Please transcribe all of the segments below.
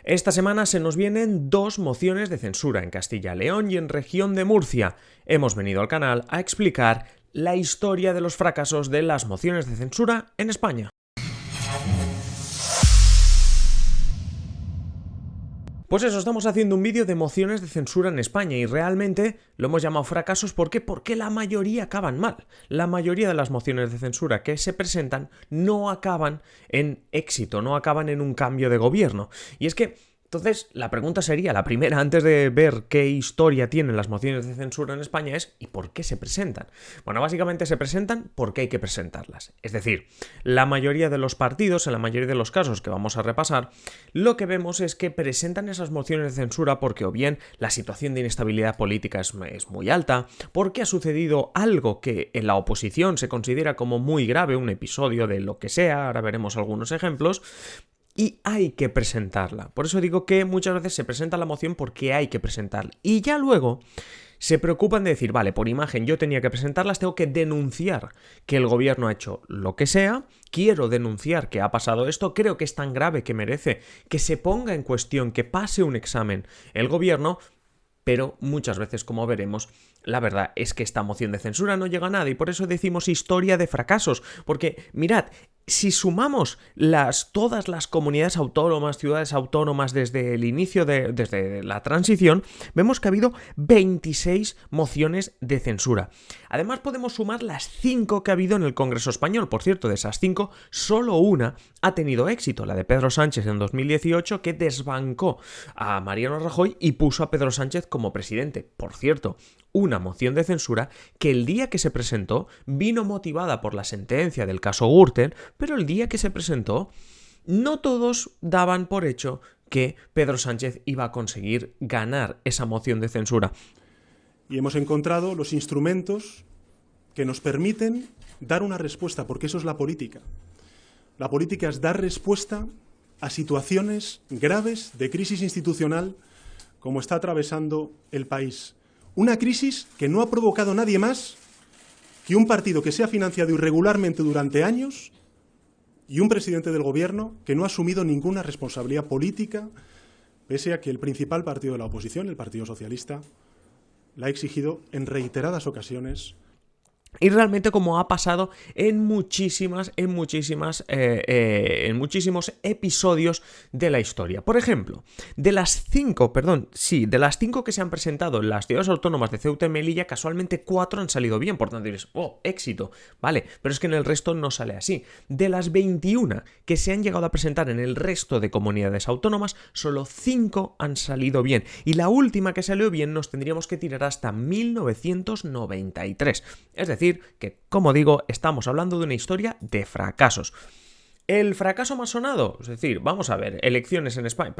Esta semana se nos vienen dos mociones de censura en Castilla y León y en Región de Murcia. Hemos venido al canal a explicar la historia de los fracasos de las mociones de censura en España. Pues eso, estamos haciendo un vídeo de mociones de censura en España y realmente lo hemos llamado fracasos. ¿Por qué? Porque la mayoría acaban mal. La mayoría de las mociones de censura que se presentan no acaban en éxito, no acaban en un cambio de gobierno. Y es que, entonces, la pregunta sería, la primera, antes de ver qué historia tienen las mociones de censura en España, es ¿y por qué se presentan? Bueno, básicamente se presentan porque hay que presentarlas. Es decir, la mayoría de los partidos, en la mayoría de los casos que vamos a repasar, lo que vemos es que presentan esas mociones de censura porque o bien la situación de inestabilidad política es muy alta, porque ha sucedido algo que en la oposición se considera como muy grave, un episodio de lo que sea, ahora veremos algunos ejemplos, y hay que presentarla. Por eso digo que muchas veces se presenta la moción porque hay que presentarla. Y ya luego se preocupan de decir, vale, por imagen yo tenía que presentarlas, tengo que denunciar que el gobierno ha hecho lo que sea, quiero denunciar que ha pasado esto, creo que es tan grave que merece que se ponga en cuestión, que pase un examen el gobierno. Pero muchas veces, como veremos, la verdad es que esta moción de censura no llega a nada y por eso decimos historia de fracasos. Porque, mirad, si sumamos todas las comunidades autónomas, ciudades autónomas desde el inicio, desde la transición, vemos que ha habido 26 mociones de censura. Además podemos sumar las 5 que ha habido en el Congreso Español. Por cierto, de esas 5, solo una ha tenido éxito, la de Pedro Sánchez en 2018, que desbancó a Mariano Rajoy y puso a Pedro Sánchez como presidente. Por cierto, una moción de censura que el día que se presentó vino motivada por la sentencia del caso Gürtel, pero el día que se presentó no todos daban por hecho que Pedro Sánchez iba a conseguir ganar esa moción de censura. Y hemos encontrado los instrumentos que nos permiten dar una respuesta, porque eso es la política. La política es dar respuesta a situaciones graves de crisis institucional como está atravesando el país. Una crisis que no ha provocado nadie más que un partido que se ha financiado irregularmente durante años y un presidente del gobierno que no ha asumido ninguna responsabilidad política, pese a que el principal partido de la oposición, el Partido Socialista, la ha exigido en reiteradas ocasiones. Y realmente, como ha pasado en muchísimos episodios de la historia. Por ejemplo, de las 5 que se han presentado en las ciudades autónomas de Ceuta y Melilla, casualmente 4 han salido bien. Por tanto diréis, éxito, vale, pero es que en el resto no sale así. De las 21 que se han llegado a presentar en el resto de comunidades autónomas, solo 5 han salido bien. Y la última que salió bien nos tendríamos que tirar hasta 1993. Es decir, que, como digo, estamos hablando de una historia de fracasos. El fracaso más sonado, es decir, vamos a ver, elecciones en España,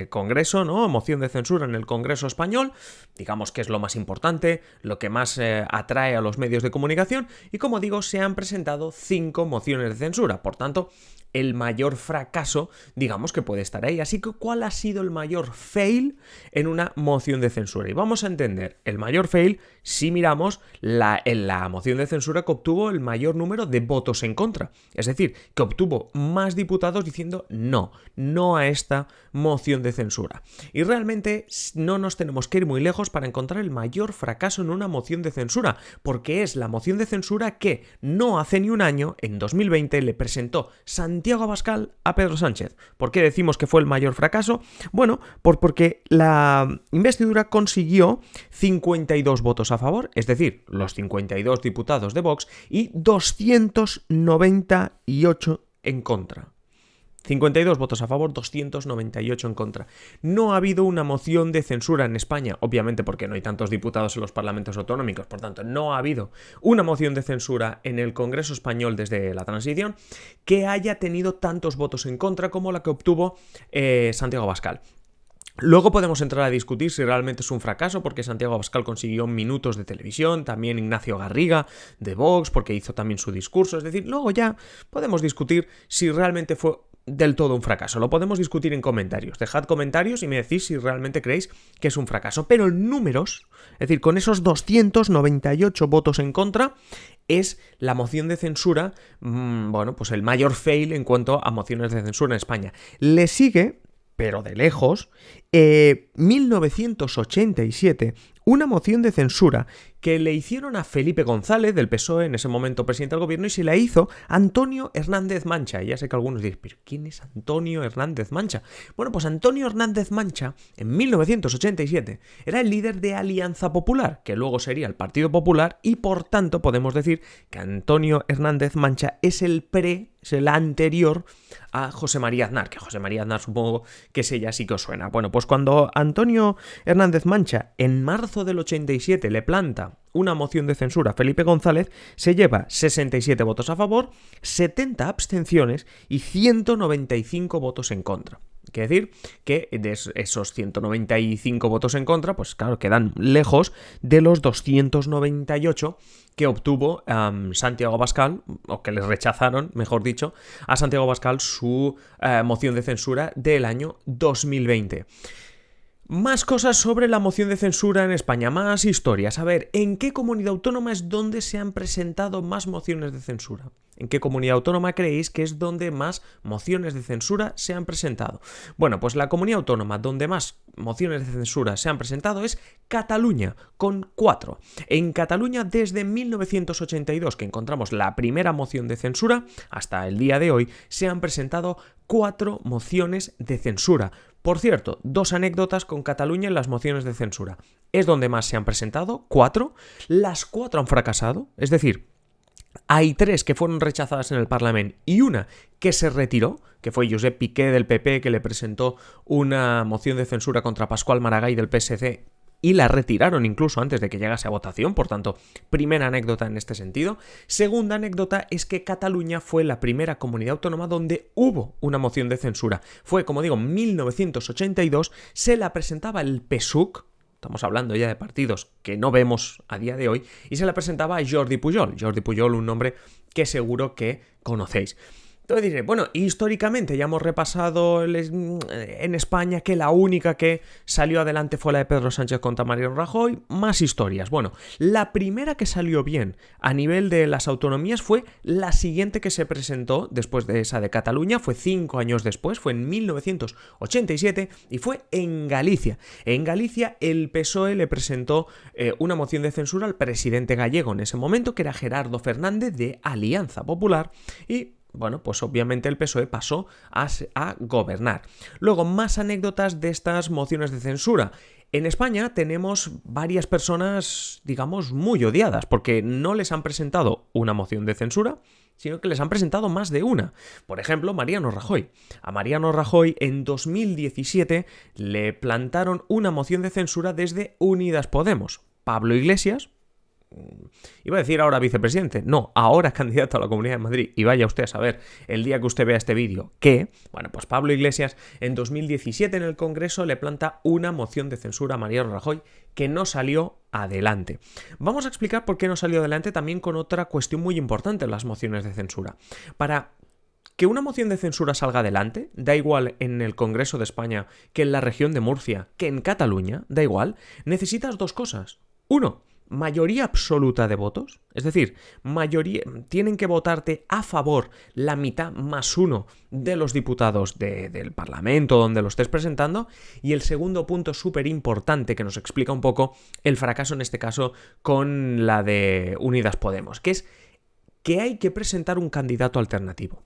Congreso, ¿no? Moción de censura en el Congreso Español, digamos que es lo más importante, lo que más atrae a los medios de comunicación, y como digo, se han presentado 5 mociones de censura, por tanto, el mayor fracaso, digamos que puede estar ahí. Así que, ¿cuál ha sido el mayor fail en una moción de censura? Y vamos a entender el mayor fail si miramos en la moción de censura que obtuvo el mayor número de votos en contra. Es decir, que obtuvo más diputados diciendo no a esta moción de censura. Y realmente no nos tenemos que ir muy lejos para encontrar el mayor fracaso en una moción de censura, porque es la moción de censura que no hace ni un año, en 2020, le presentó Santiago Abascal a Pedro Sánchez. ¿Por qué decimos que fue el mayor fracaso? Bueno, porque la investidura consiguió 52 votos a favor, es decir, los 52 diputados de Vox, y 298 en contra. 52 votos a favor, 298 en contra. No ha habido una moción de censura en España, obviamente porque no hay tantos diputados en los parlamentos autonómicos, por tanto no ha habido una moción de censura en el Congreso Español desde la transición que haya tenido tantos votos en contra como la que obtuvo Santiago Abascal. Luego podemos entrar a discutir si realmente es un fracaso porque Santiago Abascal consiguió minutos de televisión, también Ignacio Garriga de Vox porque hizo también su discurso, es decir, luego ya podemos discutir si realmente fue del todo un fracaso. Lo podemos discutir en comentarios. Dejad comentarios y me decís si realmente creéis que es un fracaso. Pero en números, es decir, con esos 298 votos en contra, es la moción de censura, pues el mayor fail en cuanto a mociones de censura en España. Le sigue pero de lejos, 1987, una moción de censura que le hicieron a Felipe González, del PSOE, en ese momento presidente del gobierno, y se la hizo Antonio Hernández Mancha. Ya sé que algunos dicen, ¿pero quién es Antonio Hernández Mancha? Bueno, pues Antonio Hernández Mancha, en 1987, era el líder de Alianza Popular, que luego sería el Partido Popular, y por tanto podemos decir que Antonio Hernández Mancha es el anterior a José María Aznar, que José María Aznar supongo que ese ya sí que os suena. Bueno, pues cuando Antonio Hernández Mancha en marzo del 87 le planta una moción de censura a Felipe González, se lleva 67 votos a favor, 70 abstenciones y 195 votos en contra. Quiere decir que de esos 195 votos en contra, pues claro, quedan lejos de los 298 que obtuvo Santiago Abascal, o que les rechazaron, mejor dicho, a Santiago Abascal su moción de censura del año 2020. Más cosas sobre la moción de censura en España, más historias. A ver, ¿en qué comunidad autónoma es donde se han presentado más mociones de censura? ¿En qué comunidad autónoma creéis que es donde más mociones de censura se han presentado? Bueno, pues la comunidad autónoma donde más mociones de censura se han presentado es Cataluña, con 4. En Cataluña, desde 1982, que encontramos la primera moción de censura, hasta el día de hoy, se han presentado 4 mociones de censura. Por cierto, 2 anécdotas con Cataluña en las mociones de censura. Es donde más se han presentado, 4. Las 4 han fracasado, es decir, hay 3 que fueron rechazadas en el Parlamento y una que se retiró, que fue Josep Piqué del PP, que le presentó una moción de censura contra Pascual Maragall del PSC y la retiraron incluso antes de que llegase a votación. Por tanto, primera anécdota en este sentido. Segunda anécdota es que Cataluña fue la primera comunidad autónoma donde hubo una moción de censura. Fue, como digo, en 1982, se la presentaba el PSUC. Estamos hablando ya de partidos que no vemos a día de hoy, y se la presentaba a Jordi Pujol. Jordi Pujol, un nombre que seguro que conocéis. Entonces diré, bueno, históricamente ya hemos repasado en España que la única que salió adelante fue la de Pedro Sánchez contra Mariano Rajoy. Más historias. Bueno, la primera que salió bien a nivel de las autonomías fue la siguiente que se presentó después de esa de Cataluña. Fue 5 años después, fue en 1987 y fue en Galicia. En Galicia el PSOE le presentó una moción de censura al presidente gallego en ese momento, que era Gerardo Fernández de Alianza Popular, y bueno, pues obviamente el PSOE pasó a gobernar. Luego, más anécdotas de estas mociones de censura. En España tenemos varias personas, digamos, muy odiadas, porque no les han presentado una moción de censura, sino que les han presentado más de una. Por ejemplo, Mariano Rajoy. A Mariano Rajoy en 2017 le plantaron una moción de censura desde Unidas Podemos. Pablo Iglesias, iba a decir ahora vicepresidente, no, ahora candidato a la Comunidad de Madrid, y vaya usted a saber el día que usted vea este vídeo que, bueno, pues Pablo Iglesias en 2017 en el Congreso le planta una moción de censura a Mariano Rajoy que no salió adelante. Vamos a explicar por qué no salió adelante también con otra cuestión muy importante en las mociones de censura. Para que una moción de censura salga adelante, da igual en el Congreso de España que en la región de Murcia, que en Cataluña, da igual, necesitas 2 cosas. 1, mayoría absoluta de votos, es decir, tienen que votarte a favor la mitad más 1 de los diputados del Parlamento donde lo estés presentando. Y el segundo punto súper importante que nos explica un poco el fracaso en este caso con la de Unidas Podemos, que es que hay que presentar un candidato alternativo.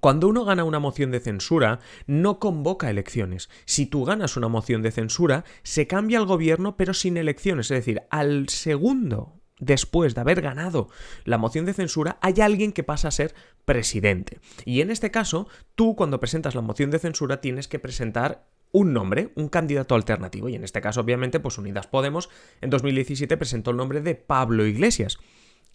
Cuando uno gana una moción de censura, no convoca elecciones. Si tú ganas una moción de censura, se cambia el gobierno pero sin elecciones. Es decir, al segundo después de haber ganado la moción de censura, hay alguien que pasa a ser presidente. Y en este caso, tú cuando presentas la moción de censura tienes que presentar un nombre, un candidato alternativo. Y en este caso, obviamente, pues Unidas Podemos en 2017 presentó el nombre de Pablo Iglesias.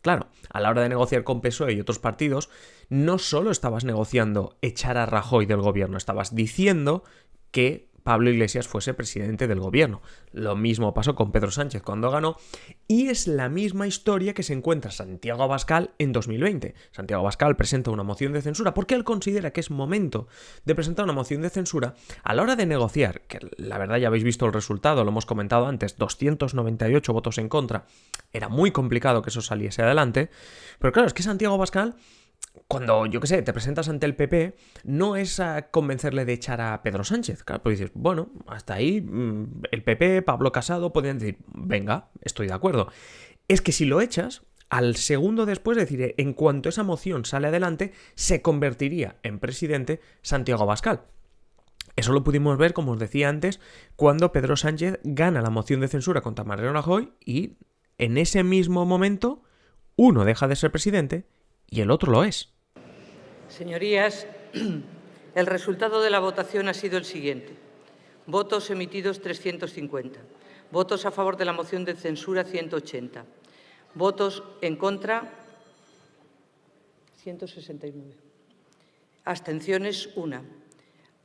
Claro, a la hora de negociar con PSOE y otros partidos, no solo estabas negociando echar a Rajoy del gobierno, estabas diciendo que Pablo Iglesias fuese presidente del gobierno. Lo mismo pasó con Pedro Sánchez cuando ganó, y es la misma historia que se encuentra Santiago Abascal en 2020. Santiago Abascal presenta una moción de censura porque él considera que es momento de presentar una moción de censura. A la hora de negociar, que la verdad ya habéis visto el resultado, lo hemos comentado antes, 298 votos en contra, era muy complicado que eso saliese adelante, pero claro, es que Santiago Abascal cuando, yo qué sé, te presentas ante el PP, no es a convencerle de echar a Pedro Sánchez. Claro, pues dices, bueno, hasta ahí el PP, Pablo Casado, podrían decir, venga, estoy de acuerdo. Es que si lo echas, al segundo después, es decir, en cuanto esa moción sale adelante, se convertiría en presidente Santiago Abascal. Eso lo pudimos ver, como os decía antes, cuando Pedro Sánchez gana la moción de censura contra Mariano Rajoy y en ese mismo momento uno deja de ser presidente y el otro lo es. Señorías, el resultado de la votación ha sido el siguiente. Votos emitidos 350. Votos a favor de la moción de censura 180. Votos en contra 169. Abstenciones 1.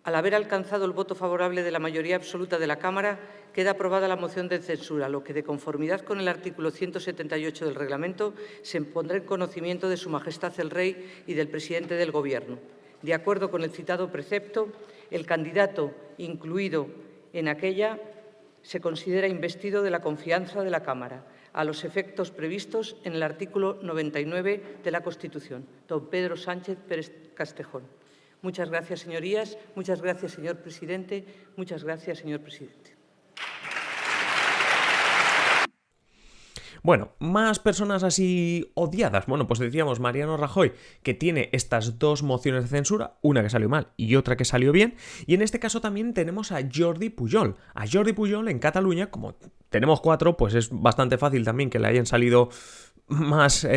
Al haber alcanzado el voto favorable de la mayoría absoluta de la Cámara, queda aprobada la moción de censura, lo que, de conformidad con el artículo 178 del Reglamento, se pondrá en conocimiento de Su Majestad el Rey y del Presidente del Gobierno. De acuerdo con el citado precepto, el candidato incluido en aquella se considera investido de la confianza de la Cámara, a los efectos previstos en el artículo 99 de la Constitución. Don Pedro Sánchez Pérez Castejón. Muchas gracias, señorías. Muchas gracias, señor presidente. Muchas gracias, señor presidente. Bueno, más personas así odiadas. Bueno, pues decíamos Mariano Rajoy, que tiene estas dos mociones de censura, una que salió mal y otra que salió bien. Y en este caso también tenemos a Jordi Pujol. A Jordi Pujol en Cataluña, como tenemos 4, pues es bastante fácil también que le hayan salido más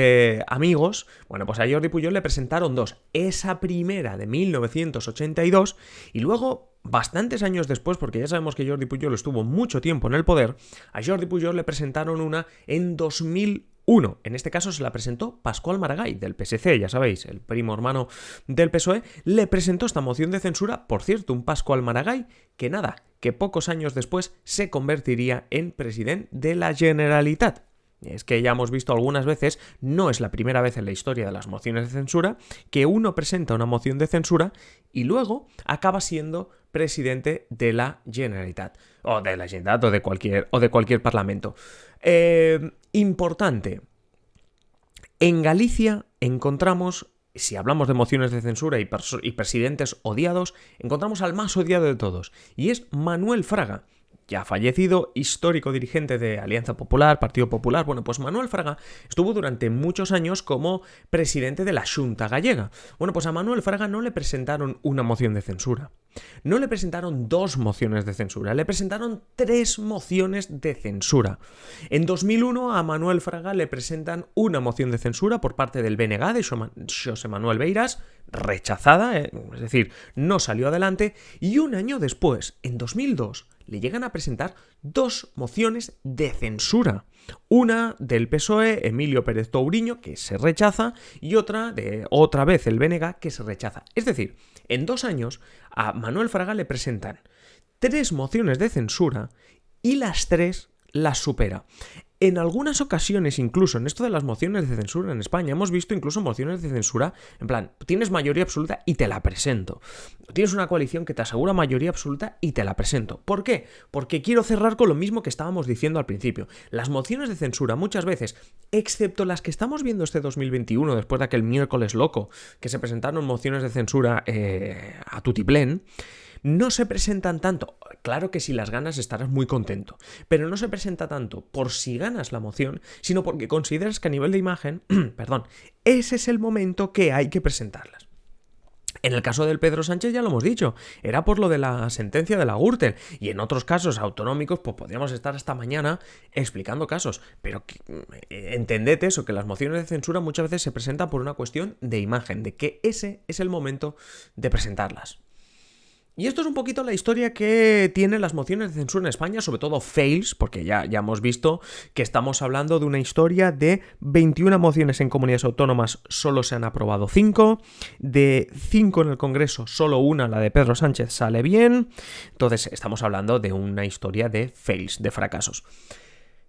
amigos. Bueno, pues a Jordi Pujol le presentaron 2. Esa primera de 1982 y luego, bastantes años después, porque ya sabemos que Jordi Pujol estuvo mucho tiempo en el poder, a Jordi Pujol le presentaron una en 2001. En este caso se la presentó Pasqual Maragall, del PSC, ya sabéis, el primo hermano del PSOE, le presentó esta moción de censura, por cierto, un Pasqual Maragall que pocos años después se convertiría en presidente de la Generalitat. Es que ya hemos visto algunas veces, no es la primera vez en la historia de las mociones de censura, que uno presenta una moción de censura y luego acaba siendo presidente de la Generalitat. O de la Generalitat o de cualquier parlamento. Importante. En Galicia encontramos, si hablamos de mociones de censura y presidentes odiados, encontramos al más odiado de todos. Y es Manuel Fraga. Ya fallecido, histórico dirigente de Alianza Popular, Partido Popular. Bueno, pues Manuel Fraga estuvo durante muchos años como presidente de la Xunta Gallega. Bueno, pues a Manuel Fraga no le presentaron una moción de censura. No le presentaron 2 mociones de censura, le presentaron 3 mociones de censura. En 2001 a Manuel Fraga le presentan una moción de censura por parte del BNG de Xosé Manuel Beiras, rechazada, es decir, no salió adelante, y un año después, en 2002, le llegan a presentar 2 mociones de censura. Una del PSOE, Emilio Pérez Touriño, que se rechaza, y otra de otra vez el BNG, que se rechaza. Es decir, en 2 años a Manuel Fraga le presentan 3 mociones de censura y las 3 las supera. En algunas ocasiones, incluso en esto de las mociones de censura en España, hemos visto incluso mociones de censura, en plan, tienes mayoría absoluta y te la presento. Tienes una coalición que te asegura mayoría absoluta y te la presento. ¿Por qué? Porque quiero cerrar con lo mismo que estábamos diciendo al principio. Las mociones de censura muchas veces, excepto las que estamos viendo este 2021, después de aquel miércoles loco, que se presentaron mociones de censura a tutiplén, no se presentan tanto. Claro que si las ganas estarás muy contento, pero no se presenta tanto por si ganas la moción, sino porque consideras que a nivel de imagen, ese es el momento que hay que presentarlas. En el caso del Pedro Sánchez ya lo hemos dicho, era por lo de la sentencia de la Gürtel, y en otros casos autonómicos pues podríamos estar hasta mañana explicando casos, pero entended eso, que las mociones de censura muchas veces se presentan por una cuestión de imagen, de que ese es el momento de presentarlas. Y esto es un poquito la historia que tienen las mociones de censura en España, sobre todo fails, porque ya hemos visto que estamos hablando de una historia de 21 mociones en comunidades autónomas, solo se han aprobado 5, de 5 en el Congreso, solo una, la de Pedro Sánchez, sale bien. Entonces estamos hablando de una historia de fails, de fracasos.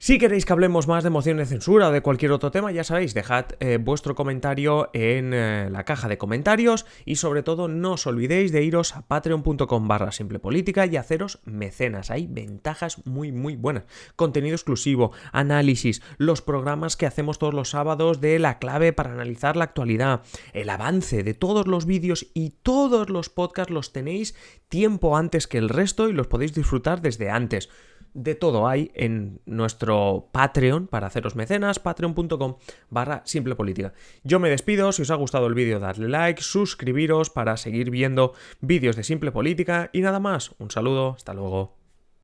Si queréis que hablemos más de mociones de censura o de cualquier otro tema, ya sabéis, dejad vuestro comentario en la caja de comentarios y sobre todo no os olvidéis de iros a patreon.com/simplepolítica y haceros mecenas. Hay ventajas muy buenas. Contenido exclusivo, análisis, los programas que hacemos todos los sábados de La Clave para analizar la actualidad, el avance de todos los vídeos y todos los podcasts los tenéis tiempo antes que el resto y los podéis disfrutar desde antes. De todo hay en nuestro Patreon para haceros mecenas, patreon.com/simplepolítica. Yo me despido, si os ha gustado el vídeo dadle like, suscribiros para seguir viendo vídeos de Simple Política y nada más. Un saludo, hasta luego.